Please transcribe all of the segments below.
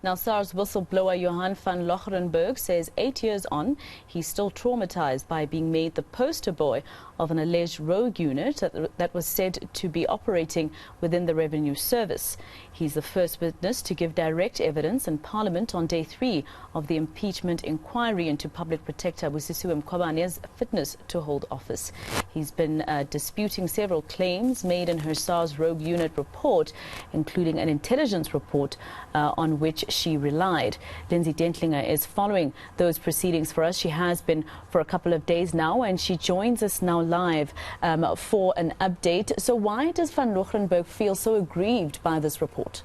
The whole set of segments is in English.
Now, SARS whistleblower Johann van Loggerenberg says 8 years on, he's still traumatized by being made the poster boy of an alleged rogue unit that was said to be operating within the Revenue Service. He's the first witness to give direct evidence in Parliament on day 3 of the impeachment inquiry into Public Protector Busisiwe Mkhwebane's fitness to hold office. He's been disputing several claims made in her SARS rogue unit report, including an intelligence report on which she relied. Lindsay Dentlinger is following those proceedings for us. She has been for a couple of days now, and she joins us now live for an update. So why does van Loggerenberg feel so aggrieved by this report?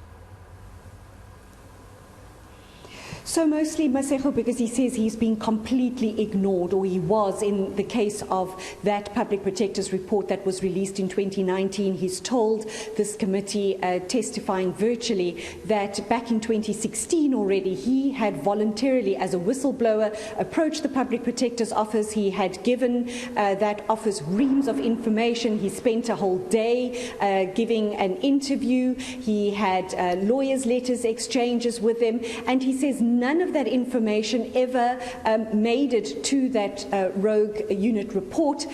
So mostly, Masego, because he says he's been completely ignored, or he was, in the case of that Public Protector's report that was released in 2019. He's told this committee, testifying virtually, that back in 2016 already he had voluntarily, as a whistleblower, approached the Public Protector's office. He had given that office reams of information. He spent a whole day giving an interview. He had lawyers' letters exchanges with them, and he says none of that information ever made it to that rogue unit report.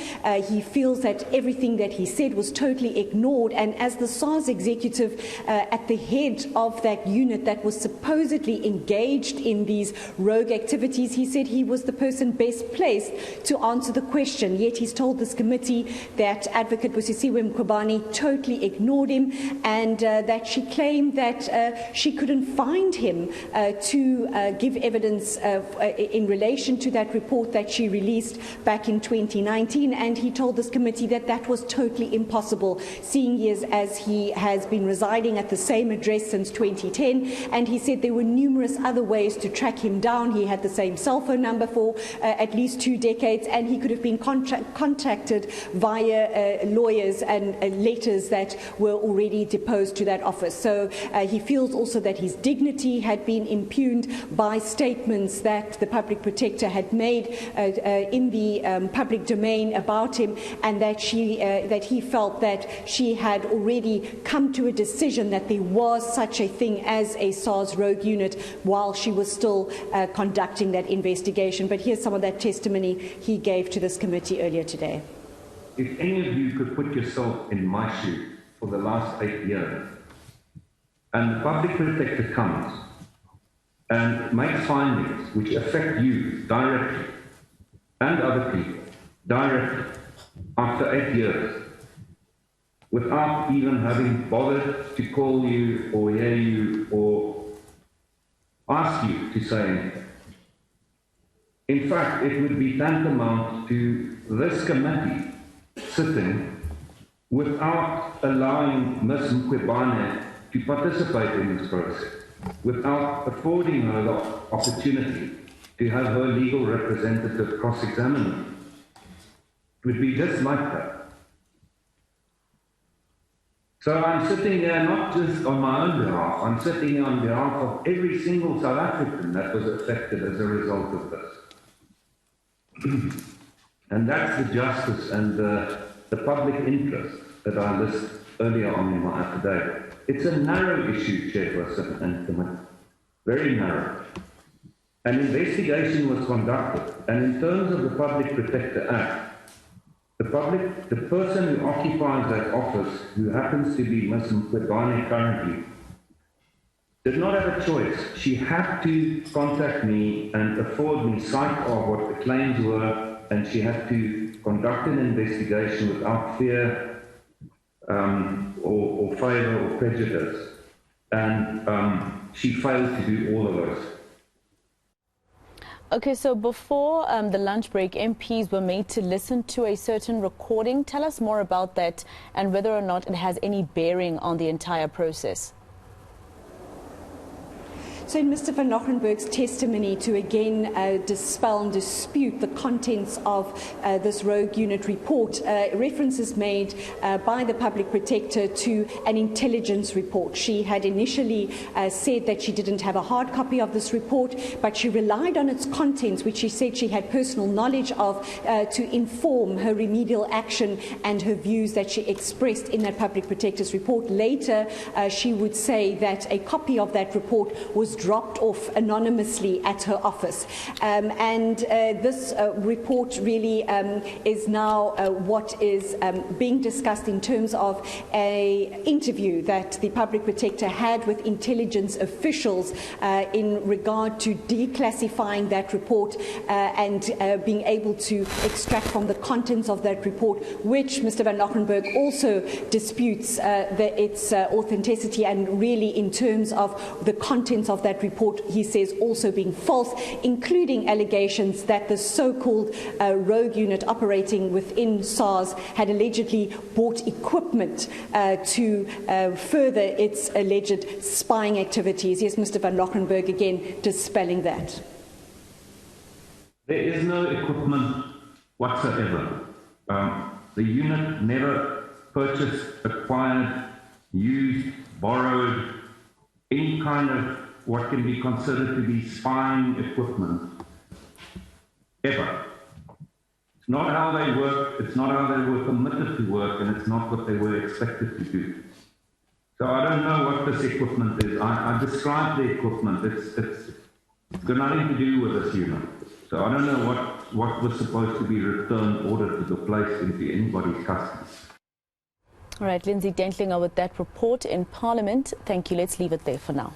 He feels that everything that he said was totally ignored, and as the SARS executive at the head of that unit that was supposedly engaged in these rogue activities, he said he was the person best placed to answer the question. Yet he's told this committee that Advocate Busisiwe Mkhwebane totally ignored him, and that she claimed that she couldn't find him to give evidence in relation to that report that she released back in 2019, and he told this committee that that was totally impossible, seeing as he has been residing at the same address since 2010, and he said there were numerous other ways to track him down. He had the same cell phone number for at least 2 decades, and he could have been contacted via lawyers and letters that were already deposed to that office. So he feels also that his dignity had been impugned by statements that the Public Protector had made in the public domain about him, and that he felt that she had already come to a decision that there was such a thing as a SARS rogue unit while she was still conducting that investigation. But here's some of that testimony he gave to this committee earlier today. If any of you could put yourself in my shoes for the last 8 years, and the Public Protector comes and makes findings which affect you directly and other people directly after 8 years, without even having bothered to call you or hear you or ask you to say anything. In fact, it would be tantamount to this committee sitting without allowing Ms. Mkhwebane to participate in this process, without affording her the opportunity to have her legal representative cross-examine her. It would be just like that. So I'm sitting here not just on my own behalf, I'm sitting here on behalf of every single South African that was affected as a result of this. And that's the justice and the public interest that I list earlier on in my affidavit. It's a narrow issue, Chairperson and Committee, very narrow. An investigation was conducted, and in terms of the Public Protector Act, the person who occupies that office, who happens to be Ms. Mkhwebane currently, did not have a choice. She had to contact me and afford me sight of what the claims were, and she had to conduct an investigation without fear or favour or prejudice, and she failed to do all of those. Okay, so before the lunch break, MPs were made to listen to a certain recording. Tell us more about that and whether or not it has any bearing on the entire process. So in Mr. van Loggerenberg's testimony to again dispel and dispute the contents of this rogue unit report, reference is made by the Public Protector to an intelligence report. She had initially said that she didn't have a hard copy of this report, but she relied on its contents, which she said she had personal knowledge of, to inform her remedial action and her views that she expressed in that Public Protector's report. Later, she would say that a copy of that report was was dropped off anonymously at her office. This report really is now what is being discussed in terms of an interview that the Public Protector had with intelligence officials in regard to declassifying that report and being able to extract from the contents of that report, which Mr. van Loggerenberg also disputes its authenticity, and really in terms of the contents of that report, he says also being false, including allegations that the so-called rogue unit operating within SARS had allegedly bought equipment to further its alleged spying activities. Yes, Mr. van Loggerenberg again dispelling that. There is no equipment whatsoever. The unit never purchased, acquired, used, borrowed any kind of what can be considered to be spying equipment, ever. It's not how they work, it's not how they were permitted to work, and it's not what they were expected to do. So I don't know what this equipment is. I described the equipment. It's got nothing to do with this unit. So I don't know what was supposed to be returned, ordered to be placed into anybody's custody. All right, Lindsay Dentlinger with that report in Parliament. Thank you. Let's leave it there for now.